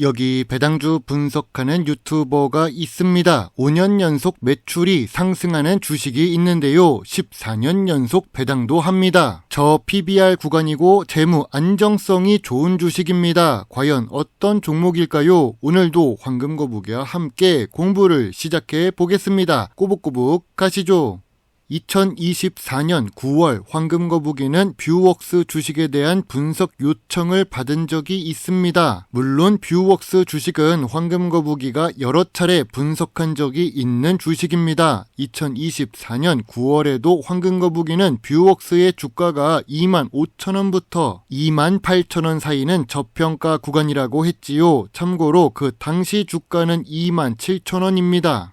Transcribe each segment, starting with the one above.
여기 배당주 분석하는 유튜버가 있습니다. 5년 연속 매출이 상승하는 주식이 있는데요. 14년 연속 배당도 합니다. 저 PBR 구간이고 재무 안정성이 좋은 주식입니다. 과연 어떤 종목일까요? 오늘도 황금거북이와 함께 공부를 시작해 보겠습니다. 꼬북꼬북 가시죠. 2024년 9월 황금거북이는 뷰웍스 주식에 대한 분석 요청을 받은 적이 있습니다. 물론 뷰웍스 주식은 황금거북이가 여러 차례 분석한 적이 있는 주식입니다. 2024년 9월에도 황금거북이는 뷰웍스의 주가가 25,000원부터 28,000원 사이는 저평가 구간이라고 했지요. 참고로 그 당시 주가는 27,000원입니다.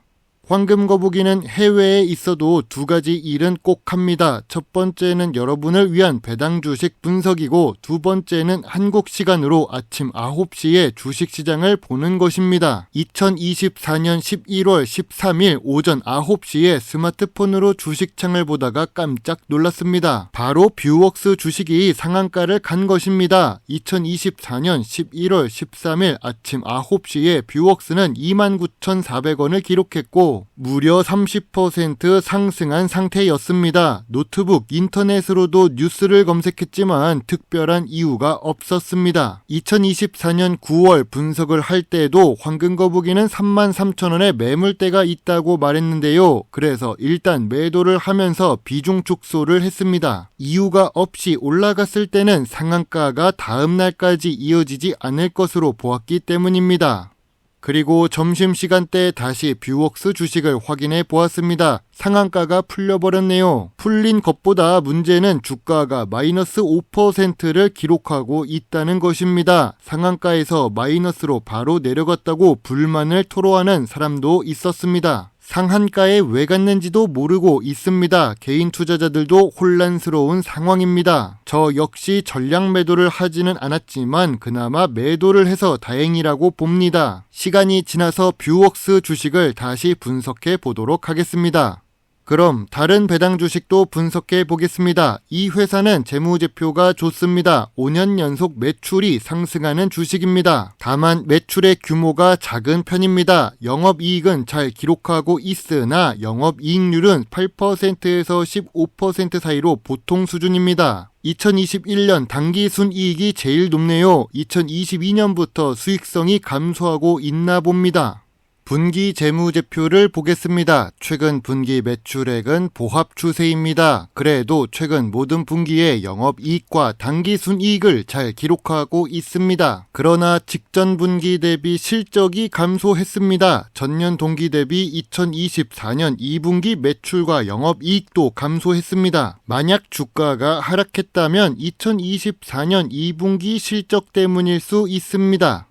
황금거북이는 해외에 있어도 두 가지 일은 꼭 합니다. 첫 번째는 여러분을 위한 배당 주식 분석이고 두 번째는 한국 시간으로 아침 9시에 주식시장을 보는 것입니다. 2024년 11월 13일 오전 9시에 스마트폰으로 주식창을 보다가 깜짝 놀랐습니다. 바로 뷰웍스 주식이 상한가를 간 것입니다. 2024년 11월 13일 아침 9시에 뷰웍스는 29,400원을 기록했고 무려 30% 상승한 상태였습니다. 노트북, 인터넷으로도 뉴스를 검색했지만 특별한 이유가 없었습니다. 2024년 9월 분석을 할 때에도 황금거북이는 33,000원에 매물대가 있다고 말했는데요. 그래서 일단 매도를 하면서 비중 축소를 했습니다. 이유가 없이 올라갔을 때는 상한가가 다음 날까지 이어지지 않을 것으로 보았기 때문입니다. 그리고 점심시간 때 다시 뷰웍스 주식을 확인해 보았습니다. 상한가가 풀려버렸네요. 풀린 것보다 문제는 주가가 마이너스 5%를 기록하고 있다는 것입니다. 상한가에서 마이너스로 바로 내려갔다고 불만을 토로하는 사람도 있었습니다. 상한가에 왜 갔는지도 모르고 있습니다. 개인 투자자들도 혼란스러운 상황입니다. 저 역시 전량 매도를 하지는 않았지만 그나마 매도를 해서 다행이라고 봅니다. 시간이 지나서 뷰웍스 주식을 다시 분석해 보도록 하겠습니다. 그럼 다른 배당 주식도 분석해 보겠습니다. 이 회사는 재무제표가 좋습니다. 5년 연속 매출이 상승하는 주식입니다. 다만 매출의 규모가 작은 편입니다. 영업이익은 잘 기록하고 있으나 영업이익률은 8%에서 15% 사이로 보통 수준입니다. 2021년 당기순이익이 제일 높네요. 2022년부터 수익성이 감소하고 있나 봅니다. 분기 재무제표를 보겠습니다. 최근 분기 매출액은 보합 추세입니다. 그래도 최근 모든 분기에 영업이익과 당기순이익을 잘 기록하고 있습니다. 그러나 직전 분기 대비 실적이 감소했습니다. 전년 동기 대비 2024년 2분기 매출과 영업이익도 감소했습니다. 만약 주가가 하락했다면 2024년 2분기 실적 때문일 수 있습니다.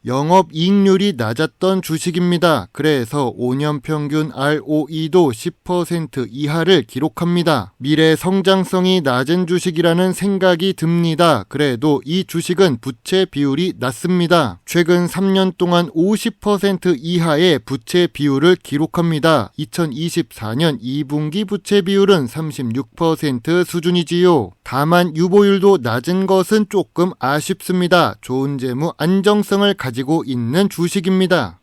영업이익률이 낮았던 주식입니다. 그래서 5년 평균 ROE도 10% 이하를 기록합니다. 미래 성장성이 낮은 주식이라는 생각이 듭니다. 그래도 이 주식은 부채 비율이 낮습니다. 최근 3년 동안 50% 이하의 부채 비율을 기록합니다. 2024년 2분기 부채 비율은 36% 수준이지요. 다만 유보율도 낮은 것은 조금 아쉽습니다. 좋은 재무 안정성을 가지고 있는 주식입니다.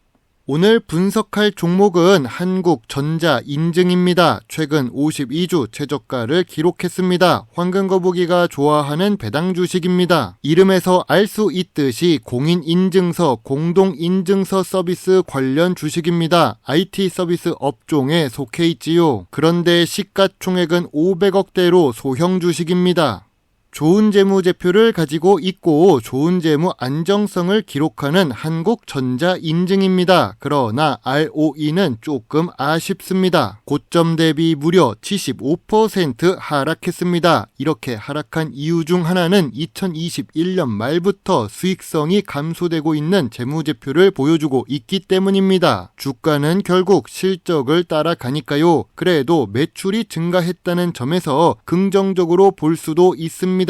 오늘 분석할 종목은 한국전자인증입니다. 최근 52주 최저가를 기록했습니다. 황금거북이가 좋아하는 배당 주식입니다. 이름에서 알 수 있듯이 공인인증서, 공동인증서 서비스 관련 주식입니다. IT 서비스 업종에 속해 있지요. 그런데 시가총액은 500억대로 소형 주식입니다. 좋은 재무제표를 가지고 있고 좋은 재무 안정성을 기록하는 한국전자인증입니다. 그러나 ROE는 조금 아쉽습니다. 고점 대비 무려 75% 하락했습니다. 이렇게 하락한 이유 중 하나는 2021년 말부터 수익성이 감소되고 있는 재무제표를 보여주고 있기 때문입니다. 주가는 결국 실적을 따라가니까요. 그래도 매출이 증가했다는 점에서 긍정적으로 볼 수도 있습니다.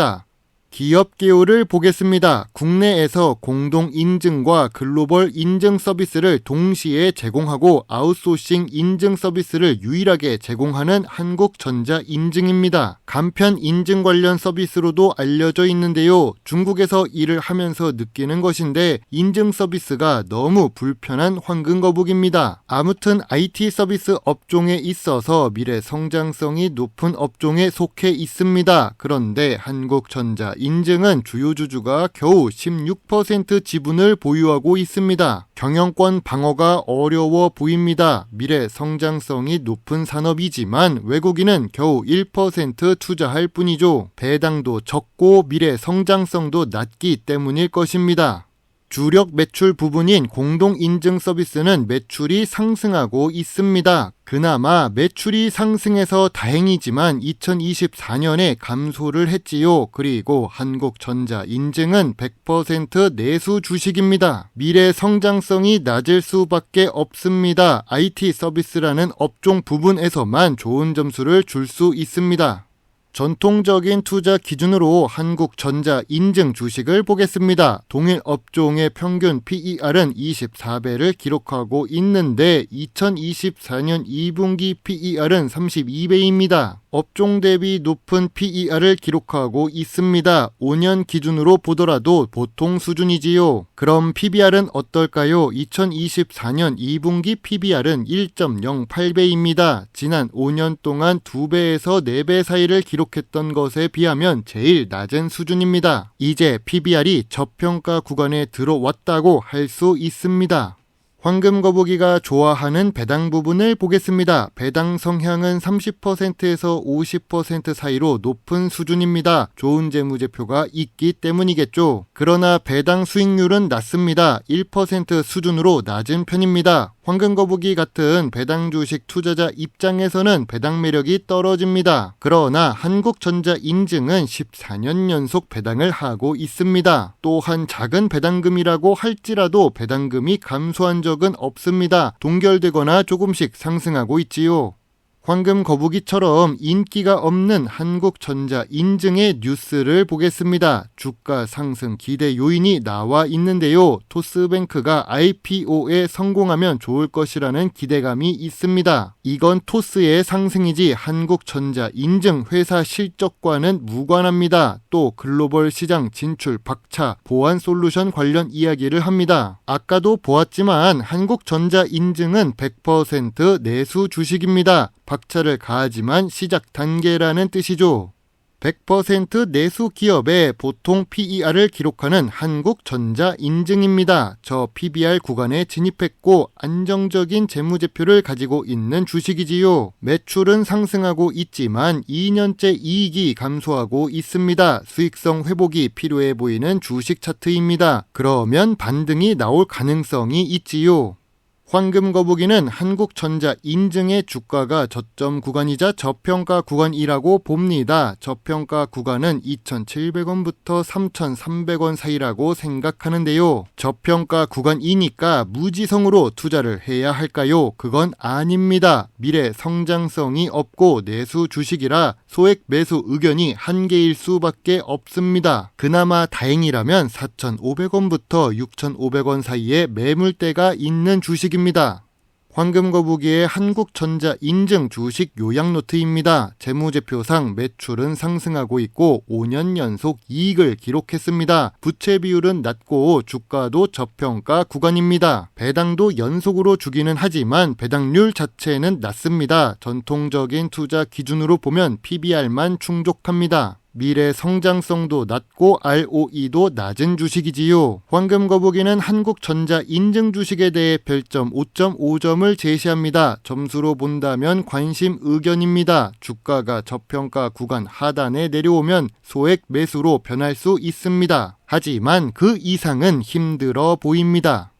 기업 기호를 보겠습니다. 국내에서 공동인증과 글로벌 인증 서비스를 동시에 제공하고 아웃소싱 인증 서비스를 유일하게 제공하는 한국전자인증입니다. 간편 인증 관련 서비스로도 알려져 있는데요. 중국에서 일을 하면서 느끼는 것인데 인증 서비스가 너무 불편한 황금거북입니다. 아무튼 IT 서비스 업종에 있어서 미래 성장성이 높은 업종에 속해 있습니다. 그런데 한국전자 인증은 주요 주주가 겨우 16% 지분을 보유하고 있습니다. 경영권 방어가 어려워 보입니다. 미래 성장성이 높은 산업이지만 외국인은 겨우 1% 투자할 뿐이죠. 배당도 적고 미래 성장성도 낮기 때문일 것입니다. 주력 매출 부분인 공동인증 서비스는 매출이 상승하고 있습니다. 그나마 매출이 상승해서 다행이지만 2024년에 감소를 했지요. 그리고 한국전자 인증은 100% 내수 주식입니다. 미래 성장성이 낮을 수밖에 없습니다. IT 서비스라는 업종 부분에서만 좋은 점수를 줄 수 있습니다. 전통적인 투자 기준으로 한국전자 인증 주식을 보겠습니다. 동일 업종의 평균 PER은 24배를 기록하고 있는데 2024년 2분기 PER은 32배입니다. 업종 대비 높은 PER을 기록하고 있습니다. 5년 기준으로 보더라도 보통 수준이지요. 그럼 PBR은 어떨까요? 2024년 2분기 PBR은 1.08배입니다. 지난 5년 동안 2배에서 4배 사이를 기록했던 것에 비하면 제일 낮은 수준입니다. 이제 PBR이 저평가 구간에 들어왔다고 할 수 있습니다. 황금거북이가 좋아하는 배당 부분을 보겠습니다. 배당 성향은 30%에서 50% 사이로 높은 수준입니다. 좋은 재무제표가 있기 때문이겠죠. 그러나 배당 수익률은 낮습니다. 1% 수준으로 낮은 편입니다. 황금거북이 같은 배당 주식 투자자 입장에서는 배당 매력이 떨어집니다. 그러나 한국전자 인증은 14년 연속 배당을 하고 있습니다. 또한 작은 배당금이라고 할지라도 배당금이 감소한 적은 없습니다. 동결되거나 조금씩 상승하고 있지요. 황금거북이처럼 인기가 없는 한국전자 인증의 뉴스를 보겠습니다. 주가 상승 기대 요인이 나와 있는데요. 토스뱅크가 IPO에 성공하면 좋을 것이라는 기대감이 있습니다. 이건 토스의 상승이지 한국전자 인증 회사 실적과는 무관합니다. 또 글로벌 시장 진출 박차, 보안 솔루션 관련 이야기를 합니다. 아까도 보았지만 한국전자 인증은 100% 내수 주식입니다. 박차를 가하지만 시작 단계라는 뜻이죠. 100% 내수 기업의 보통 PER을 기록하는 한국전자 인증입니다. 저 PBR 구간에 진입했고 안정적인 재무제표를 가지고 있는 주식이지요. 매출은 상승하고 있지만 2년째 이익이 감소하고 있습니다. 수익성 회복이 필요해 보이는 주식 차트입니다. 그러면 반등이 나올 가능성이 있지요. 황금거북이는 한국전자 인증의 주가가 저점 구간이자 저평가 구간이라고 봅니다. 저평가 구간은 2,700원부터 3,300원 사이라고 생각하는데요. 저평가 구간이니까 무지성으로 투자를 해야 할까요? 그건 아닙니다. 미래 성장성이 없고 내수 주식이라 소액 매수 의견이 한계일 수밖에 없습니다. 그나마 다행이라면 4,500원부터 6,500원 사이에 매물대가 있는 주식입니다. 황금거북이의 한국전자 인증 주식 요약노트입니다. 재무제표상 매출은 상승하고 있고 5년 연속 이익을 기록했습니다. 부채 비율은 낮고 주가도 저평가 구간입니다. 배당도 연속으로 주기는 하지만 배당률 자체는 낮습니다. 전통적인 투자 기준으로 보면 PBR만 충족합니다. 미래 성장성도 낮고 ROE도 낮은 주식이지요. 황금거북이는 한국전자 인증 주식에 대해 별점 5.5점을 제시합니다. 점수로 본다면 관심 의견입니다. 주가가 저평가 구간 하단에 내려오면 소액 매수로 변할 수 있습니다. 하지만 그 이상은 힘들어 보입니다.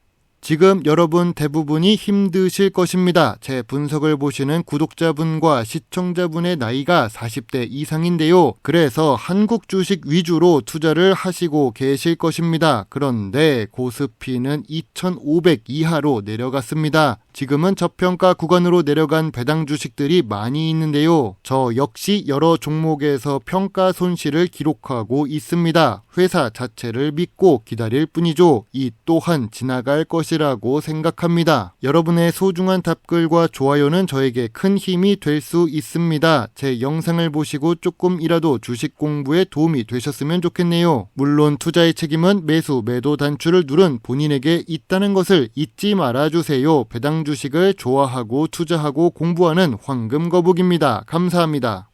지금 여러분 대부분이 힘드실 것입니다. 제 분석을 보시는 구독자분과 시청자분의 나이가 40대 이상인데요. 그래서 한국 주식 위주로 투자를 하시고 계실 것입니다. 그런데 코스피는 2,500 이하로 내려갔습니다. 지금은 저평가 구간으로 내려간 배당 주식들이 많이 있는데요. 저 역시 여러 종목에서 평가 손실을 기록하고 있습니다. 회사 자체를 믿고 기다릴 뿐이죠. 이 또한 지나갈 것이라고 생각합니다. 여러분의 소중한 답글과 좋아요는 저에게 큰 힘이 될 수 있습니다. 제 영상을 보시고 조금이라도 주식 공부에 도움이 되셨으면 좋겠네요. 물론 투자의 책임은 매수, 매도 단추를 누른 본인에게 있다는 것을 잊지 말아주세요. 배당 주식을 좋아하고 투자하고 공부하는 황금거북입니다. 감사합니다.